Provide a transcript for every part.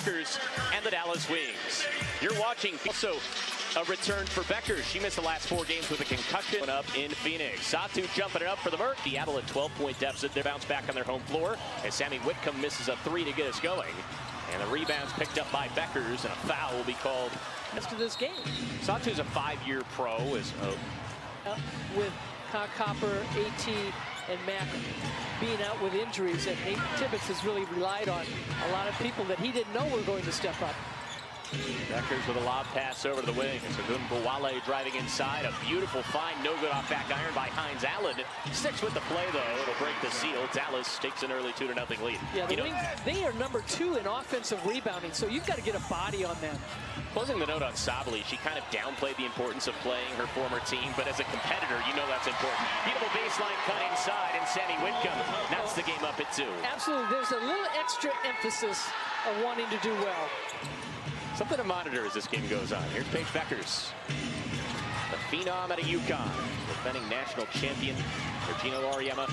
Beckers and the Dallas Wings. You're watching also a return for Beckers. She missed the last 4 games with a concussion. Up in Phoenix. Satu jumping it up for the Merc. Seattle at 12-point deficit. They bounce back on their home floor as Sammy Whitcomb misses a 3 to get us going. And the rebound's picked up by Beckers, and a foul will be called. Rest of this game. Satu's a 5-year pro. With Copper, AT, and Mac being out with injuries, and Nate Tibbetts has really relied on a lot of people that he didn't know were going to step up. Beckers with a lob pass over to the wing. So wnbalivetoday driving inside. A beautiful find. No good off back iron by Hines Allen. Sticks with the play, though. It'll break the seal. Dallas takes an early 2-0 lead. Yeah, the Wings, they are number 2 in offensive rebounding, so you've got to get a body on them. Closing the note on Sabally, she kind of downplayed the importance of playing her former team, but as a competitor, you know that's important. Beautiful baseline cut inside, and Sammy Whitcomb knocks the game up at 2. Absolutely. There's a little extra emphasis of wanting to do well. Something to monitor as this game goes on. Here's Paige Beckers, the phenom out of UConn, defending national champion Regina Lauriema.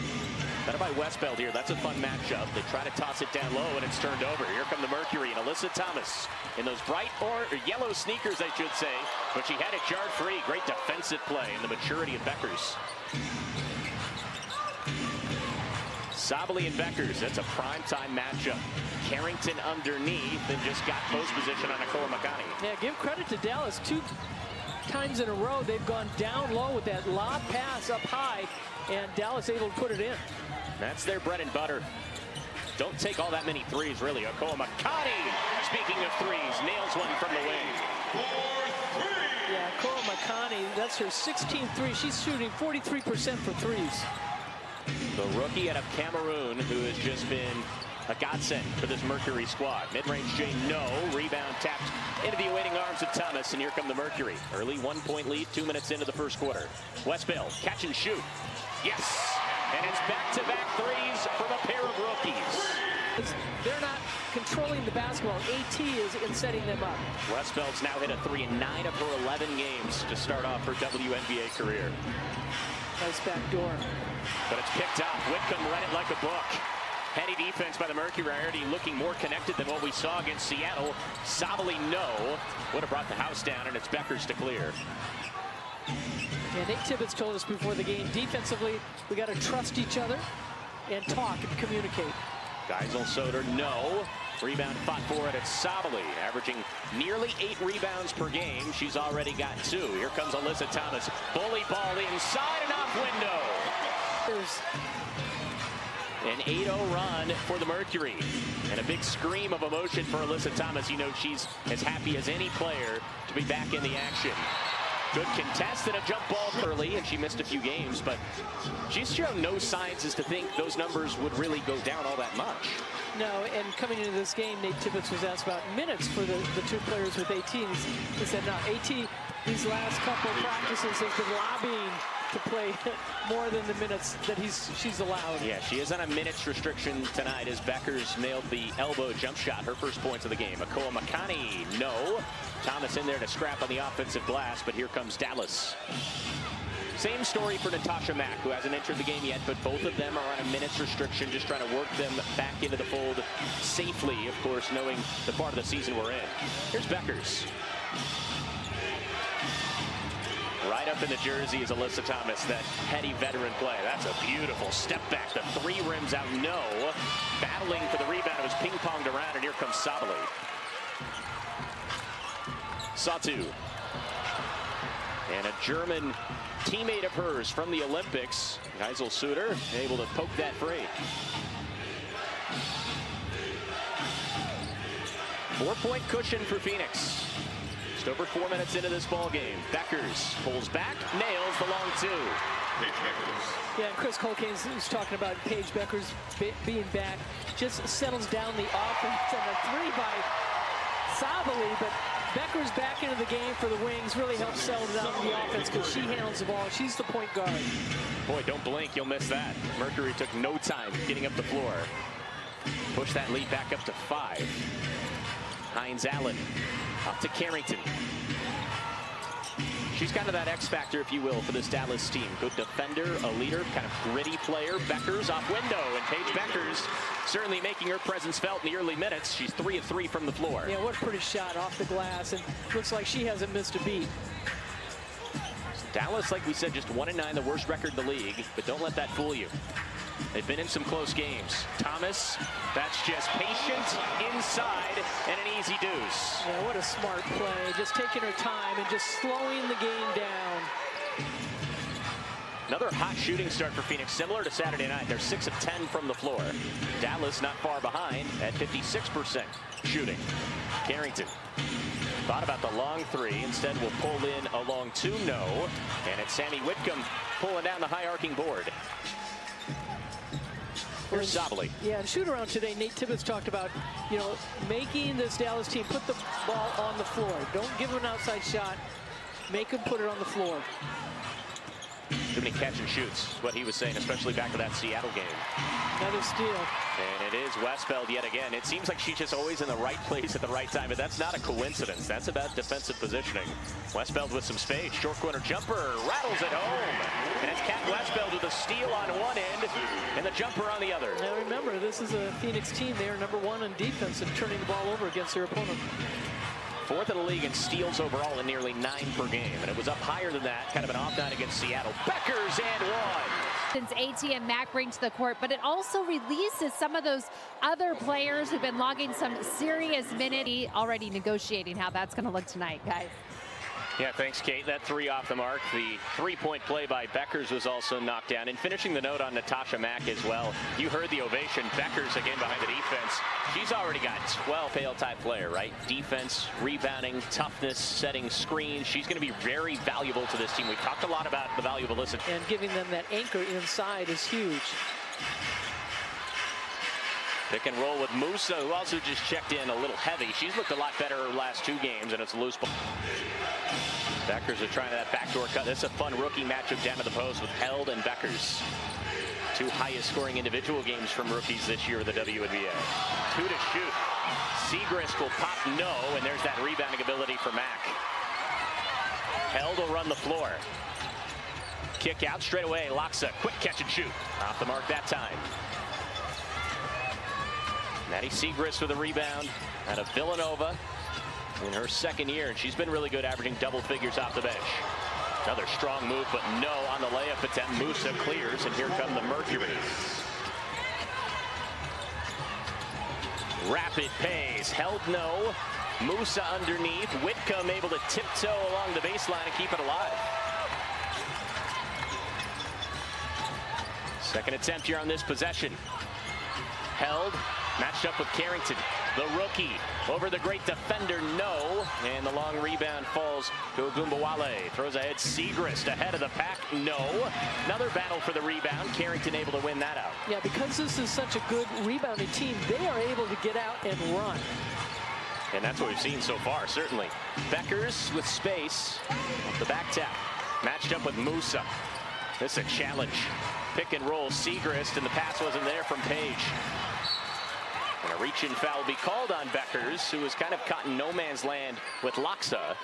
Better by Westbeld here. That's a fun matchup. They try to toss it down low, and it's turned over. Here come the Mercury and Alyssa Thomas in those bright or yellow sneakers, I should say. But she had it jarred free. Great defensive play and the maturity of Beckers. Sabally and Beckers, that's a primetime matchup. Carrington underneath and just got post position on Nicole McConney. Yeah, give credit to Dallas. 2 times in a row, they've gone down low with that lob pass up high, and Dallas able to put it in. That's their bread and butter. Don't take all that many threes, really. Nicole McConney, speaking of threes, nails one from the wing. Yeah, Nicole McConney, that's her 16th three. She's shooting 43% for threes. The rookie out of Cameroon, who has just been a godsend for this Mercury squad. Mid-range J, no. Rebound tapped into the awaiting arms of Thomas, and here come the Mercury. Early 1-point lead, 2 minutes into the first quarter. Westbeld, catch and shoot. Yes! And it's back-to-back threes from a pair of rookies. They're not controlling the basketball. AT is in setting them up. Westbeld's now hit a 3 in 9 of her 11 games to start off her WNBA career. Nice back door. But it's picked up. Whitcomb read it like a book. Heady defense by the Mercury, already looking more connected than what we saw against Seattle. Sabally, no. Would have brought the house down, and it's Beckers to clear. Yeah, Nate Tibbetts told us before the game, defensively, we got to trust each other and talk and communicate. Geisel-Soder, no. Rebound fought for it at Sabally, averaging nearly 8 rebounds per game. She's already got 2. Here comes Alyssa Thomas. Bully ball inside and off window. There's an 8-0 run for the Mercury. And a big scream of emotion for Alyssa Thomas. You know she's as happy as any player to be back in the action. Good contest and a jump ball early, and she missed a few games, but she's shown no signs as to think those numbers would really go down all that much. No, and coming into this game, Nate Tibbetts was asked about minutes for the 2 players with AT. He said, no, AT, these last couple practices has been lobbying to play more than the minutes that she's allowed. Yeah, she is on a minutes restriction tonight as Beckers nailed the elbow jump shot, her first points of the game. Nicole McConney, no. Thomas in there to scrap on the offensive glass, but here comes Dallas. Same story for Natasha Mack, who hasn't entered the game yet, but both of them are on a minutes restriction, just trying to work them back into the fold safely, of course, knowing the part of the season we're in. Here's Beckers. Right up in the jersey is Alyssa Thomas, that heady veteran play. That's a beautiful step back. The 3 rims out, no. Battling for the rebound, it was ping-ponged around, and here comes Sabally. Satu. And a German teammate of hers from the Olympics, Geisel-Soder, able to poke that free. 4-point cushion for Phoenix. Just over 4 minutes into this ball game. Beckers pulls back, nails the long 2. Yeah, and Chris Colkane was talking about Paige Beckers being back. Just settles down the offense, and a 3 by Sabally, but Beckers back into the game for the Wings really helps settle down the offense because she handles the ball. She's the point guard. Boy, don't blink, you'll miss that. Mercury took no time getting up the floor. Push that lead back up to 5. Hines Allen up to Carrington. She's kind of that X factor, if you will, for this Dallas team. Good defender, a leader, kind of gritty player. Beckers off window, and Paige Beckers certainly making her presence felt in the early minutes. She's 3 of 3 from the floor. Yeah, what a pretty shot off the glass, and looks like she hasn't missed a beat. Dallas, like we said, just 1-9, the worst record in the league, but don't let that fool you. They've been in some close games. Thomas, that's just patient inside and an easy deuce. Yeah, what a smart play. Just taking her time and just slowing the game down. Another hot shooting start for Phoenix, similar to Saturday night. They're 6 of 10 from the floor. Dallas not far behind at 56% shooting. Carrington thought about the long 3. Instead, will pull in a long 2, no. And it's Sammy Whitcomb pulling down the high arcing board. Here's Zabali. Yeah, shoot around today, Nate Tibbetts talked about, making this Dallas team put the ball on the floor. Don't give them an outside shot. Make them put it on the floor. Too many catch and shoots, what he was saying, especially back to that Seattle game. Another steal. And it is Westbeld yet again. It seems like she's just always in the right place at the right time, but that's not a coincidence. That's about defensive positioning. Westbeld with some space. Short corner jumper, rattles it home. And it's Kat Westbeld with a steal on one end and the jumper on the other. Now remember, this is a Phoenix team. They are #1 in defense and turning the ball over against their opponent. 4th in the league in steals overall, and nearly 9 per game. And it was up higher than that, kind of an off night against Seattle. Beckers and 1. Since AT and Mac bring to the court, but it also releases some of those other players who've been logging some serious minutes. Already negotiating how that's going to look tonight, guys. Yeah, thanks, Kate. That 3 off the mark. The 3-point play by Beckers was also knocked down. And finishing the note on Natasha Mack as well. You heard the ovation. Beckers again behind the defense. She's already got 12 type player, right? Defense, rebounding, toughness, setting screens. She's going to be very valuable to this team. We talked a lot about the value of Alyssa. And giving them that anchor inside is huge. Pick and roll with Musa, who also just checked in a little heavy. She's looked a lot better her last 2 games, and it's a loose ball. Beckers are trying that backdoor cut. This is a fun rookie matchup down at the post with Held and Beckers. 2 highest scoring individual games from rookies this year in the WNBA. 2 to shoot. Segrist will pop no, and there's that rebounding ability for Mack. Held will run the floor. Kick out straight away. Loxa, quick catch and shoot. Off the mark that time. Maddie Segrist with a rebound out of Villanova in her 2nd year, and she's been really good, averaging double figures off the bench. Another strong move, but no on the layup attempt. Musa clears, and here come the Mercury. Rapid pace, Held no. Musa underneath. Whitcomb able to tiptoe along the baseline and keep it alive. 2nd attempt here on this possession. Held. Matched up with Carrington, the rookie, over the great defender, no. And the long rebound falls to Ogunbowale. Throws ahead Segrist ahead of the pack, no. Another battle for the rebound. Carrington able to win that out. Yeah, because this is such a good rebounding team, they are able to get out and run. And that's what we've seen so far, certainly. Beckers with space, off the back tap. Matched up with Musa. This is a challenge. Pick and roll Segrist, and the pass wasn't there from Paige. And a reach-in foul will be called on Beckers, who was kind of caught in no man's land with Loxa.